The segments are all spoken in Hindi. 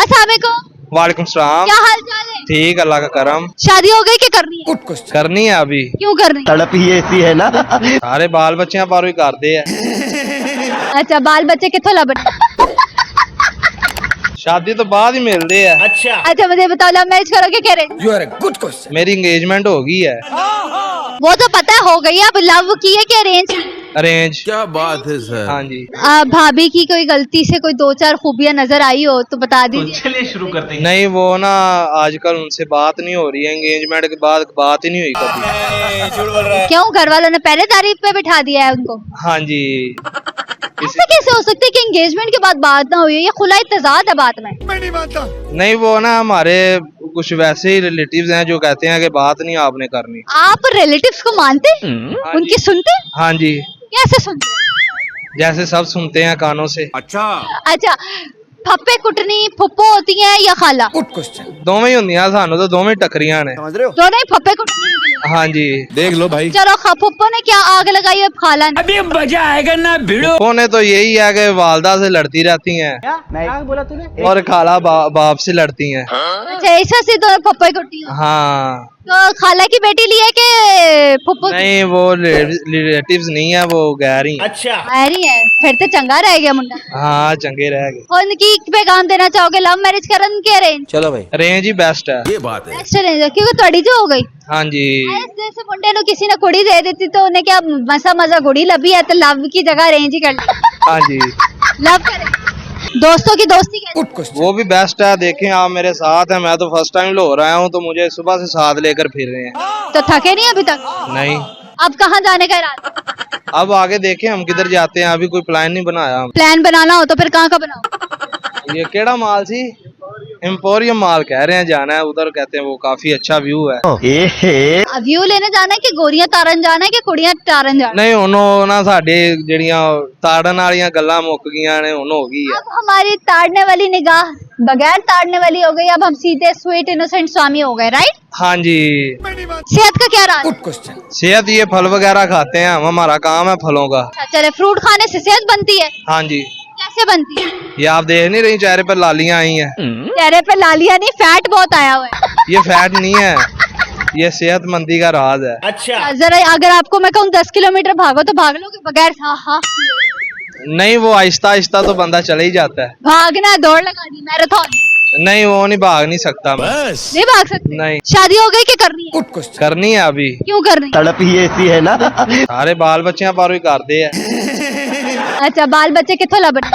अस्सलाम वालेकुम। वालेकुम सलाम। क्या हाल चाल है? ठीक, अल्लाह का करम। शादी हो गई कि करनी है? करनी है अभी। क्यों करनी? तड़प ही ऐसी है ना। सारे बाल बच्चे पर भी करते हैं। अच्छा, बाल बच्चे कितों लभने? शादी तो बाद ही मिलते हैं। अच्छा, मुझे बताओ, लव मैरिज करोगे कि अरेंज? मेरी एंगेजमेंट हो गई है। वो तो पता है हो गई है, अब लव की है कि अरेंज? अरेंज। क्या बात है सर। हाँ जी। भाभी की कोई गलती से कोई दो चार खूबियां नजर आई हो तो बता दीजिए। चलिए शुरू करते हैं। नहीं, वो ना आजकल उनसे बात नहीं हो रही है। एंगेजमेंट के बाद बात ही नहीं हुई कभी। क्यों, घर वालों ने पहले तारीफ पे बिठा दिया है उनको? हाँ जी। ऐसे कैसे हो सकता है कि एंगेजमेंट के बाद बात ना हुई है? ये खुला इत्तेजाद है बात में। नहीं, वो ना हमारे कुछ वैसे ही रिलेटिव्स हैं जो कहते हैं कि बात नहीं आपने करनी। आप रिलेटिव्स को मानते? हाँ उनकी जी। सुनते? हाँ जी, कैसे सुनते? जैसे सब सुनते हैं कानों से। अच्छा, फप्पे कुटनी फुप्पो होती हैं या खाला? दोवें ही होंदियां, सानू तो दोवें टकरियां ने। समझ रहे हो? दोनों ही फप्पे कुटनी निकले। हाँ जी। देख लो भाई। चलो, फुप्पो ने क्या आग लगाई है खाला ने? अभी मजा आएगा ना भिड़ो। फुप्पो ने तो यही है कि वालदा से लड़ती रहती हैं क्या बोला तूने? और खाला बाप से लड़ती हैं। अच्छा, ऐसा सी तो फप्पे कुटनी हो। हाँ। तो खाला की बेटी ली है कि फुप्पो? नहीं, वो रिलेटिव्स नहीं है, वो गैर ही हैं। अरे है, फिर तो चंगा रह गया मुंडा। हाँ, चंगे रह गए। और उनकी पैगाम देना चाहोगे, लव मैरिज करन के अरेंज? चलो भाई। रेंज ही बेस्ट है। ये बात है। नेक्स्ट अरेंज क्योंकि ਤੁਹਾਡੀ जो हो गई। हाँ जी। जैसे मुंडे नु किसी ने कुड़ी दे देती तो उन्हें क्या मजा कुड़ी लभी है तो लव की जगह अरेंज ही कर ली। हाँ जी। लव करे दोस्तों की दोस्ती कैसी? वो भी बेस्ट है। देखें, आप मेरे साथ हैं, मैं तो फर्स्ट टाइम लाहौर आया हूँ, तो मुझे सुबह से साथ लेकर फिर रहे हैं। तो थके नहीं अभी तक? नहीं। अब कहाँ जाने का इरादा? अब आगे देखें हम किधर जाते हैं, अभी कोई प्लान नहीं बनाया हम। प्लान बनाना हो तो फिर कहाँ का बनाओ? ये केड़ा माल सी? एम्पोरियम माल कह रहे हैं जाना है उधर, कहते हैं वो काफी अच्छा व्यू है। व्यू लेने जाना है कि गोरियां तारन जाना है कि कुड़ियां तारन जाना नहीं, ਉਹਨੋਂ ना साडे ਜਿਹੜੀਆਂ ਤਾੜਨ ਵਾਲੀਆਂ ਗੱਲਾਂ ਮੁੱਕ ਗਈਆਂ ਨੇ, ਉਹਨੋਂ ਹੋ गई है? है। अब हमारी ताड़ने वाली निगाह बगैर ताड़ने वाली हो गई, अब हम सीधे स्वीट इनोसेंट स्वामी हो गए, राइट? हाँ जी। सेहत का क्या राज? सेहत, ये फल वगैरह खाते हैं हम, हमारा काम है फलों का। चले, फ्रूट खाने से सेहत बनती है? हाँ जी। कैसे बनती है? ये आप देख नहीं रही, चेहरे पर लालियां आई हैं। चेहरे पे लालियां नहीं, फैट बहुत आया हुआ है। ये फैट नहीं है, ये सेहतमंदी का राज है। जरा अगर आपको मैं कहूँ 10 किलोमीटर भागो तो भाग लोगे बगैर? हाँ। नहीं, वो आहिस्ता आहिस्ता तो बंदा चले ही जाता है। भागना, दौड़ लगा दी, मैराथन? नहीं, वो नहीं भाग नहीं सकता मैं। नहीं भाग सकते? नहीं। शादी हो गई कि करनी है? करनी है अभी। क्यों करनी? तड़प ही ऐसी है ना। सारे बाल बच्चे पर भी करते हैं। अच्छा, बाल बच्चे कितों लभने?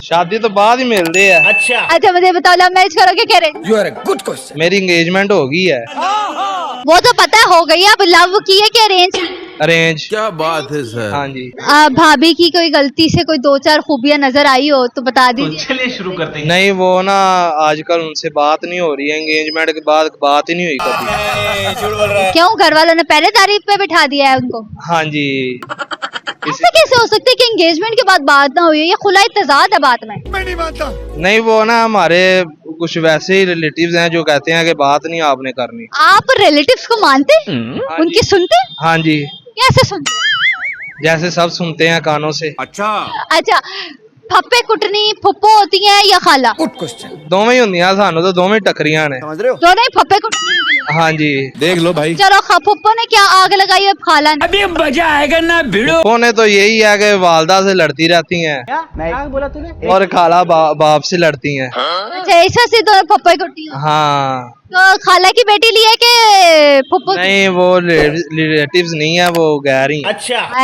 शादी तो बाद ही मिलते हैं। अच्छा, मुझे बताओ, लव मैरिज करोगे कि अरेंज? मेरी एंगेजमेंट हो गई है। वो तो पता है हो गई है, अब लव की है कि अरेंज? अरेंज। क्या बात है सर। हाँ जी। भाभी की कोई गलती से कोई दो चार खूबियां नजर आई हो तो बता दीजिए। चलिए शुरू करते हैं। नहीं, वो ना आजकल उनसे बात नहीं हो रही है। एंगेजमेंट के बाद बात ही नहीं हुई कभी। क्यों, घर वालों ने पहले तारीफ पे बिठा दिया है उनको? हाँ जी। ऐसे कैसे हो सकता है कि एंगेजमेंट के बाद बात ना हुई है? ये खुला इत्तेजाद है बात में। नहीं, वो ना हमारे कुछ वैसे ही रिलेटिव्स हैं जो कहते हैं कि बात नहीं आपने करनी। आप रिलेटिव्स को मानते? हाँ उनकी जी। सुनते? हाँ जी, कैसे सुनते? जैसे सब सुनते हैं कानों से। अच्छा, फप्पे कुटनी फुप्पो होती हैं या खाला? दोवें ही होंदियां, सानू तो दोवें टकरियां ने। समझ रहे हो? दोनों ही फप्पे कुटनी निकले। हाँ जी। देख लो भाई। चलो, फुप्पो ने क्या आग लगाई है खाला ने? अभी मजा आएगा ना भिड़ो। फुप्पो ने तो यही है कि वालदा से लड़ती रहती हैं क्या बोला तूने? और खाला बाप से लड़ती हैं। अच्छा, ऐसा सी तो फप्पे कुटनी हो। हाँ। तो खाला की बेटी ली है कि फुप्पो? नहीं, वो रिलेटिव्स नहीं है, वो गैर ही हैं।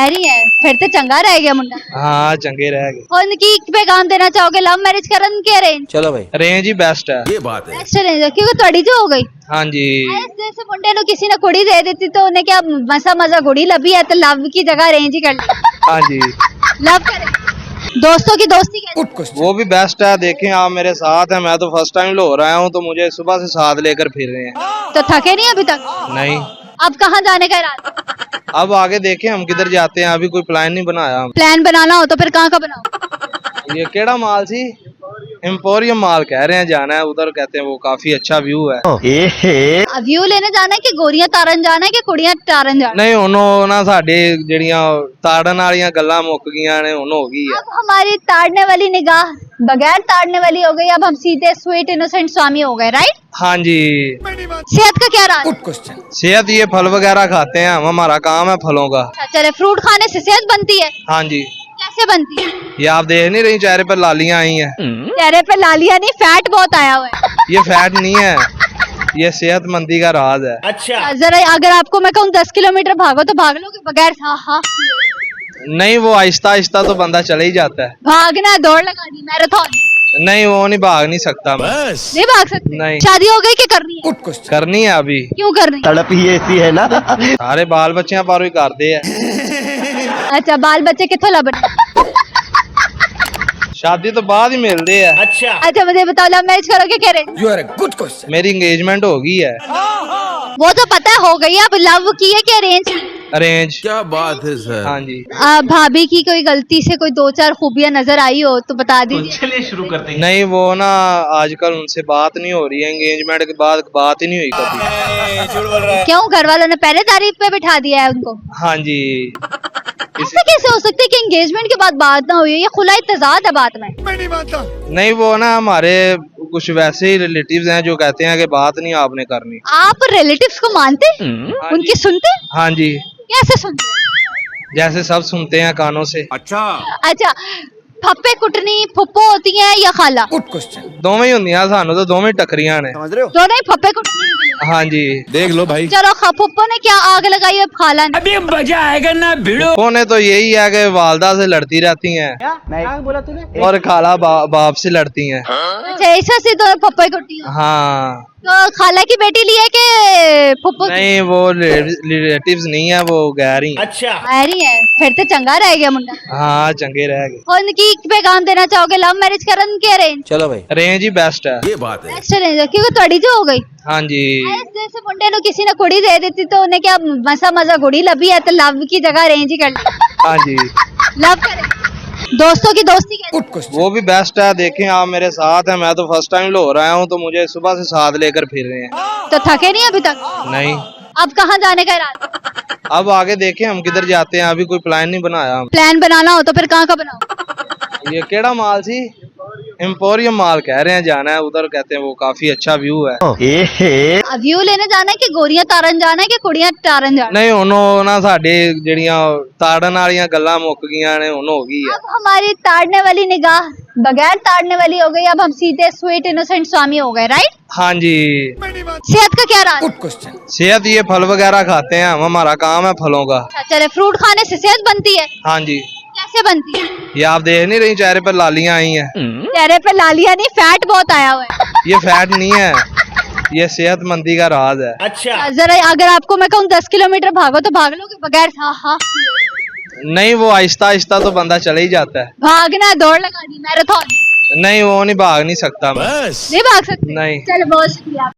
अरे है, फिर तो चंगा रह गया मुंडा। हाँ, चंगे रह गए। और उनकी पैगाम देना चाहोगे, लव मैरिज करन के अरेंज? चलो भाई। रेंज ही बेस्ट है। ये बात है। नेक्स्ट अरेंज क्योंकि ਤੁਹਾਡੀ जो हो गई। हाँ जी। जैसे मुंडे नु किसी ने कुड़ी दे देती तो उन्हें क्या मजा कुड़ी लभी है तो लव की जगह अरेंज ही कर ली। हाँ जी। लव करे दोस्तों की दोस्ती कैसी? वो भी बेस्ट है। देखें, आप मेरे साथ हैं, मैं तो फर्स्ट टाइम लाहौर आया हूँ, तो मुझे सुबह से साथ लेकर फिर रहे हैं। तो थके नहीं अभी तक? नहीं। अब कहाँ जाने का इरादा? अब आगे देखें हम किधर जाते हैं, अभी कोई प्लान नहीं बनाया हम। प्लान बनाना हो तो फिर कहाँ का बनाओ? ये केड़ा माल सी? एम्पोरियम मॉल कह रहे हैं जाना है उधर, कहते हैं वो काफी अच्छा व्यू है। व्यू लेने जाना है कि गोरियां तारन जाना है कि कुड़ियां तारन जाना नहीं ਉਹਨੋਂ ਨਾ ਸਾਡੇ ਜਿਹੜੀਆਂ ਤਾੜਨ ਵਾਲੀਆਂ ਗੱਲਾਂ ਮੁੱਕ ਗਈਆਂ ਨੇ, ਹੁਣ ਹੋ ਗਈ है? है। अब हमारी ताड़ने वाली निगाह बगैर ताड़ने वाली हो गई, अब हम सीधे स्वीट इनोसेंट स्वामी हो गए, राइट? हाँ जी। सेहत का क्या राज? सेहत ये फल वगैरह खाते हैं हम, हमारा काम है फलों का। चले, फ्रूट खाने से सेहत बनती है? हाँ जी। कैसे बनती है? ये आप देख नहीं रही चेहरे पर लालियां आई हैं? चेहरे पे लालियां नहीं, फैट बहुत आया हुआ है। ये फैट नहीं है, ये सेहतमंदी का राज है। अच्छा जरा अगर आपको मैं कहूँ 10 किलोमीटर भागो तो भाग लोगे बगैर हाँ नहीं, वो आहिस्ता आहिस्ता तो बंदा चले ही जाता है। भागना है, दौड़ लगानी, मैराथन नहीं, वो नहीं भाग नहीं सकता मैं। बस नहीं भाग सकते? नहीं। शादी हो गई कि करनी है? करनी है अभी। क्यों करनी है? तड़प ही ऐसी है ना। सारे बाल बच्चे पर ही करते हैं। अच्छा, बाल बच्चे कितों लभने? शादी तो बाद ही मिलते हैं। अच्छा अच्छा मुझे बताओ, लव मैरिज करोगे क्या arrange? You are a good question. मेरी एंगेजमेंट हो गई है। वो तो पता है हो गई, अब लव की है कि अरेंज? अरेंज। क्या बात है सर। हाँ जी। भाभी की कोई गलती से कोई 2-4 खूबियां नजर आई हो तो बता तो दीजिए। चलिए शुरू करते हैं। नहीं, वो ना आजकल उनसे बात नहीं हो रही है, एंगेजमेंट के बाद बात ही नहीं हुई कभी। क्यों, घर वालों ने पहले तारीफ पे बिठा दिया है उनको? हाँ जी। ऐसा कैसे हो सकता है कि एंगेजमेंट के बाद बात ना हुई? ये खुला इत्तेजाद है बात में। नहीं, वो ना हमारे कुछ वैसे ही रिलेटिव्स हैं जो कहते हैं कि बात नहीं आपने करनी। आप रिलेटिव्स को मानते? हाँ उनकी जी। सुनते? हाँ जी, कैसे सुनते? जैसे सब सुनते हैं कानों से। अच्छा, फप्पे कुटनी फुप्पो होती हैं या खाला? दोवें ही ਹੁੰਦੀਆਂ ਸਾਨੂੰ तो दोवें टकरियां ने। दोनों ही फप्पे कुटनी। हाँ जी। देख लो भाई। चलो, फुप्पो ने क्या आग लगाई है खाला ने? अभी मजा आएगा ना भिड़ो। उन्होंने तो यही है कि वालदा से लड़ती रहती हैं क्या क्या बोला तूने? और खाला बाप से लड़ती हैं। अच्छा, ऐसा से तो फप्पे कुटी हो। हाँ। तो खाला की बेटी ली है कि फुप्पो की? नहीं, वो रिलेटिव्स नहीं है, वो गैर ही हैं। अच्छा आ रही है, फिर तो चंगा रह गया मुंडा। हाँ, चंगे रह गए। और उनकी पैगाम देना चाहोगे, लव मैरिज करन के अरेंज? चलो भाई। रेंज ही बेस्ट है। ये बात है। नेक्स्ट अरेंज क्योंकि ਤੁਹਾਡੀ ਜੋ ਹੋ ਗਈ। हाँ जी। जैसे मुंडे ਨੂੰ किसी ने कुड़ी दे देती तो उन्हें क्या मजा कुड़ी लभी है तो लव की जगह अरेंज ही कर ली। हाँ जी। लव करे, दोस्तों की दोस्ती कैसी? वो भी बेस्ट है। देखें आप मेरे साथ हैं, मैं तो फर्स्ट टाइम लाहौर आया हूँ, तो मुझे सुबह से साथ लेकर फिर रहे हैं। तो थके नहीं अभी तक? नहीं, अब कहाँ जाने का इरादा? अब आगे देखें हम किधर जाते हैं, अभी कोई प्लान नहीं बनाया हम। प्लान बनाना हो तो फिर कहाँ का बनाओ? ये केड़ा माल सी? एम्पोरियम मॉल कह रहे हैं जाना है उधर, कहते हैं वो काफी अच्छा व्यू है। व्यू लेने जाना है कि गोरियां तारन जाना है कि कुड़ियां तारन जाना है? नहीं, ਉਹਨੋਂ ਨਾ ਸਾਡੇ ਜਿਹੜੀਆਂ ਤਾੜਨ ਵਾਲੀਆਂ ਗੱਲਾਂ ਮੁੱਕ ਗਈਆਂ ਨੇ, ਹੁਣ ਹੋ ਗਈ है। अब हमारी ताड़ने वाली निगाह बगैर ताड़ने वाली हो गई, अब हम सीधे स्वीट इनोसेंट स्वामी हो गए, राइट? हाँ जी। सेहत का क्या राज? सेहत ये फल वगैरह खाते हैं हम, हमारा काम है फलों का। चले, फ्रूट खाने से सेहत बनती है? हाँ जी। कैसे बनती है? ये आप देख नहीं रही चेहरे पर लालियां आई हैं? चेहरे पे लालियां नहीं, फैट बहुत आया हुआ है। ये फैट नहीं है, ये सेहतमंदी का राज है। अच्छा जरा अगर आपको मैं कहूँ 10 किलोमीटर भागो तो भाग लोगे बगैर हाँ नहीं, वो आहिस्ता आहिस्ता तो बंदा चले ही जाता है। भागना है, दौड़ लगानी, मैराथन। नहीं, वो नहीं भाग नहीं सकता मैं। बस नहीं भाग सकते? नहीं। चलो, बहुत शुक्रिया।